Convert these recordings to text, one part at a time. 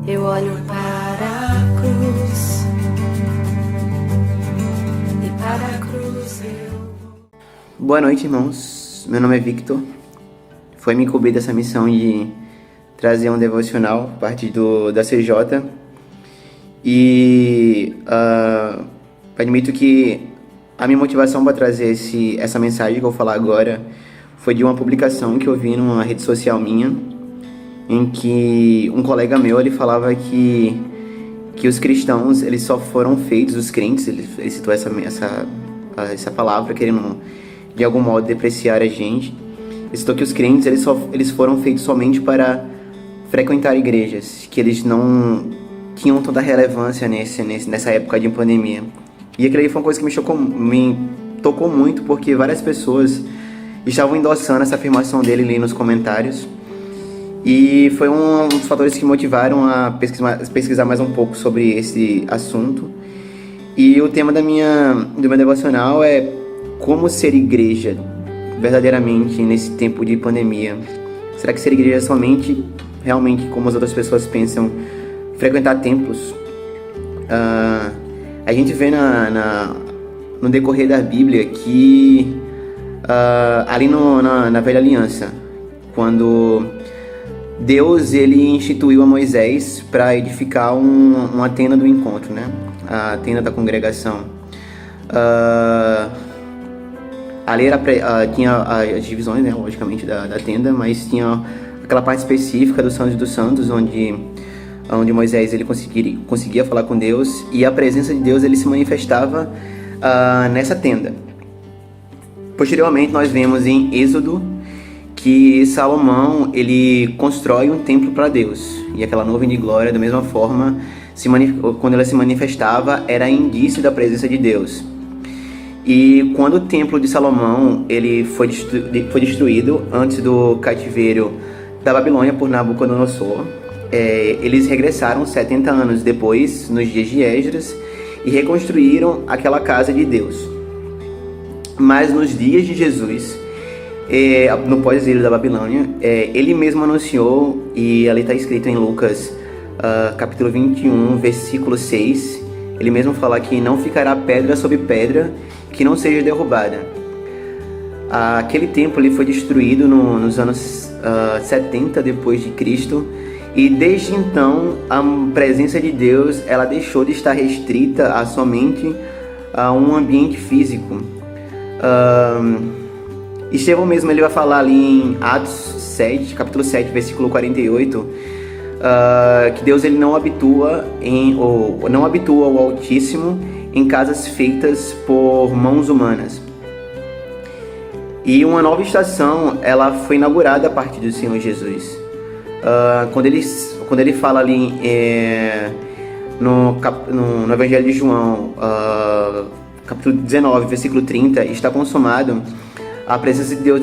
Eu olho para a cruz e para a cruz eu... Boa noite, irmãos. Meu nome é Victor. Foi me incumbida essa missão de trazer um devocional a partir da CJ. E admito que a minha motivação para trazer essa mensagem que eu vou falar agora foi de uma publicação que eu vi numa rede social minha, em que um colega meu ele falava que os cristãos eles só foram feitos, os crentes, ele citou essa palavra querendo de algum modo depreciar a gente. Ele citou que os crentes eles foram feitos somente para frequentar igrejas, que eles não tinham toda a relevância nessa época de pandemia. E aquilo aí foi uma coisa que me tocou muito, porque várias pessoas estavam endossando essa afirmação dele ali nos comentários. E foi um dos fatores que motivaram a pesquisar mais um pouco sobre esse assunto. E o tema do meu devocional é como ser igreja verdadeiramente nesse tempo de pandemia. Será que ser igreja é somente, realmente, como as outras pessoas pensam, frequentar templos? A gente vê no decorrer da Bíblia que ali na Velha Aliança, quando Deus ele instituiu a Moisés para edificar uma tenda do encontro, né? A tenda da congregação. Ali tinha as divisões, né, logicamente, da tenda, mas tinha aquela parte específica do Santo dos Santos, onde Moisés ele conseguia falar com Deus, e a presença de Deus ele se manifestava nessa tenda. Posteriormente, nós vemos em Êxodo que Salomão ele constrói um templo para Deus, e aquela nuvem de glória, da mesma forma, quando ela se manifestava, era indício da presença de Deus. E quando o templo de Salomão ele foi destruído antes do cativeiro da Babilônia por Nabucodonosor, eles regressaram 70 anos depois, nos dias de Esdras, e reconstruíram aquela casa de Deus. Mas nos dias de Jesus, no pós-exílio da Babilônia, ele mesmo anunciou, e ali está escrito em Lucas capítulo 21, versículo 6, ele mesmo fala que não ficará pedra sobre pedra que não seja derrubada. Aquele templo ele foi destruído nos anos 70 depois de Cristo, e desde então a presença de Deus ela deixou de estar restrita a somente a um ambiente físico. Estevão mesmo ele vai falar ali em Atos 7, capítulo 7, versículo 48, que Deus ele não habitua o Altíssimo em casas feitas por mãos humanas. E uma nova estação ela foi inaugurada a partir do Senhor Jesus. Quando ele fala ali no Evangelho de João, capítulo 19, versículo 30, está consumado, a presença de Deus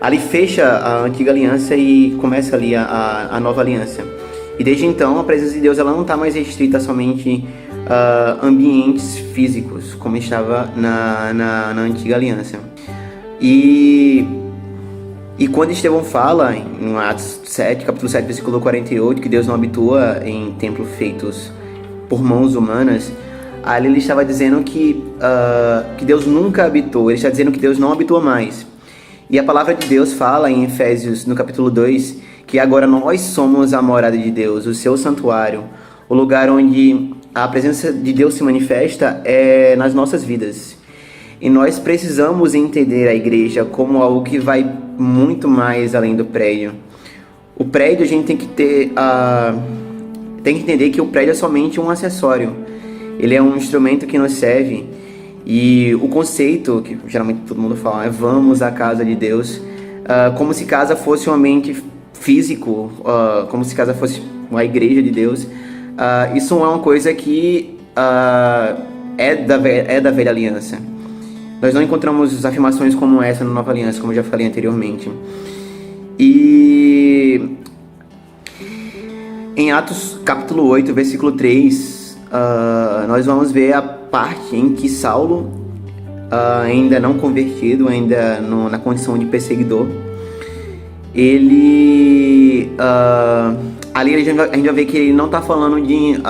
ali fecha a antiga aliança e começa ali a nova aliança. E desde então a presença de Deus ela não está mais restrita a somente ambientes físicos, como estava na antiga aliança. E quando Estevão fala em Atos 7, capítulo 7, versículo 48, que Deus não habitua em templos feitos por mãos humanas, ali ele estava dizendo que Deus nunca habitou, ele está dizendo que Deus não habitua mais. E a palavra de Deus fala em Efésios, no capítulo 2, que agora nós somos a morada de Deus, o seu santuário, o lugar onde a presença de Deus se manifesta nas nossas vidas. E nós precisamos entender a igreja como algo que vai muito mais além do prédio. O prédio a gente tem que entender que o prédio é somente um acessório. Ele é um instrumento que nos serve. E o conceito, que geralmente todo mundo fala, é vamos à casa de Deus, como se casa fosse um ambiente físico, como se casa fosse uma igreja de Deus. Isso não é uma coisa que é da velha aliança. Nós não encontramos afirmações como essa na nova aliança, como eu já falei anteriormente. E em Atos capítulo 8, versículo 3, nós vamos ver a parte em que Saulo, ainda não convertido, ainda na condição de perseguidor, ele ali a gente vai ver que ele não está falando de...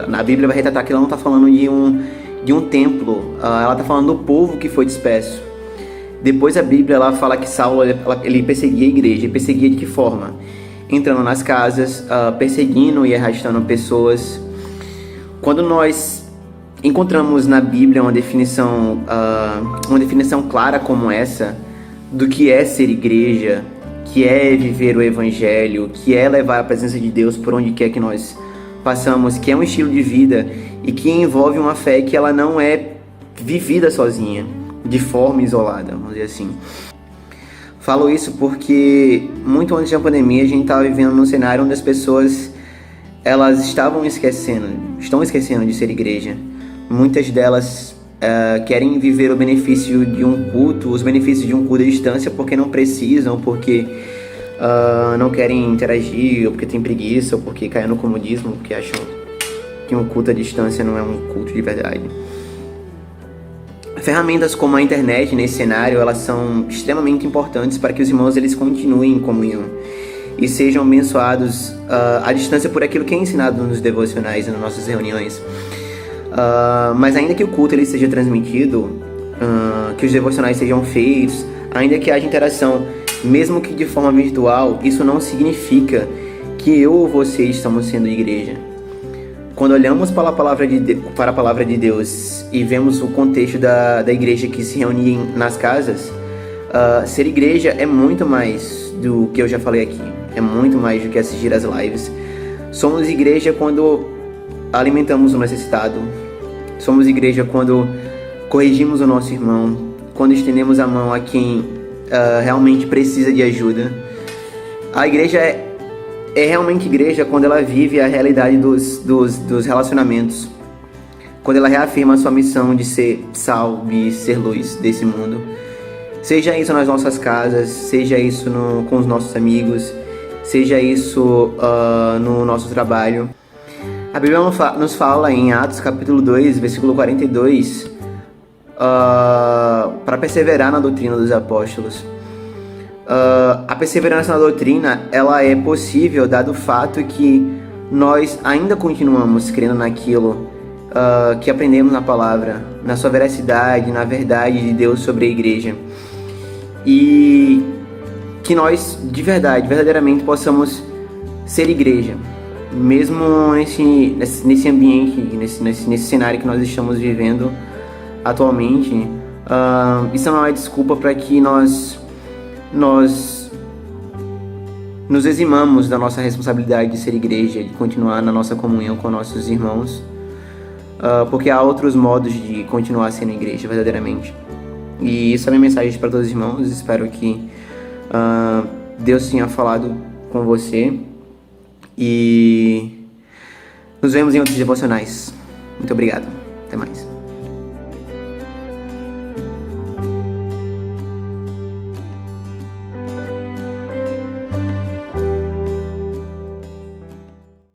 na Bíblia vai retratar que ele não está falando de um templo, ela está falando do povo que foi disperso. Depois a Bíblia ela fala que Saulo ele perseguia a igreja. Ele perseguia de que forma? Entrando nas casas, perseguindo e arrastando pessoas. Quando nós encontramos na Bíblia uma definição clara como essa, do que é ser igreja, que é viver o evangelho, que é levar a presença de Deus por onde quer que nós passamos, que é um estilo de vida e que envolve uma fé que ela não é vivida sozinha, de forma isolada, vamos dizer assim. Falo isso porque muito antes da pandemia a gente estava vivendo num cenário onde as pessoas elas estão esquecendo de ser igreja. Muitas delas querem viver o benefício de um culto, os benefícios de um culto à distância porque não precisam, porque não querem interagir, ou porque tem preguiça, ou porque caem no comodismo, porque acham que um culto à distância não é um culto de verdade. Ferramentas como a internet nesse cenário, elas são extremamente importantes para que os irmãos eles continuem em comunhão e sejam abençoados à distância por aquilo que é ensinado nos devocionais e nas nossas reuniões. Mas ainda que o culto ele seja transmitido, que os devocionais sejam feitos, ainda que haja interação, mesmo que de forma virtual, isso não significa que eu ou você estamos sendo igreja. Quando olhamos para a palavra de Deus e vemos o contexto da igreja que se reunia nas casas, ser igreja é muito mais do que eu já falei aqui, é muito mais do que assistir às lives. Somos igreja quando alimentamos o necessitado, somos igreja quando corrigimos o nosso irmão, quando estendemos a mão a quem realmente precisa de ajuda. A igreja é realmente igreja quando ela vive a realidade dos relacionamentos, quando ela reafirma a sua missão de ser sal e ser luz desse mundo. Seja isso nas nossas casas, seja isso com os nossos amigos, seja isso no nosso trabalho. A Bíblia nos fala em Atos capítulo 2, versículo 42, para perseverar na doutrina dos apóstolos. A perseverança na doutrina ela é possível dado o fato que nós ainda continuamos crendo naquilo que aprendemos na palavra, na sua veracidade, na verdade de Deus sobre a igreja, e que nós verdadeiramente possamos ser igreja, mesmo nesse ambiente, nesse cenário que nós estamos vivendo atualmente. Isso não é desculpa para que nós nos eximamos da nossa responsabilidade de ser igreja, de continuar na nossa comunhão com nossos irmãos, porque há outros modos de continuar sendo igreja verdadeiramente. E isso é a minha mensagem para todos os irmãos. Espero que Deus tenha falado com você e nos vemos em outros devocionais. Muito obrigado, até mais.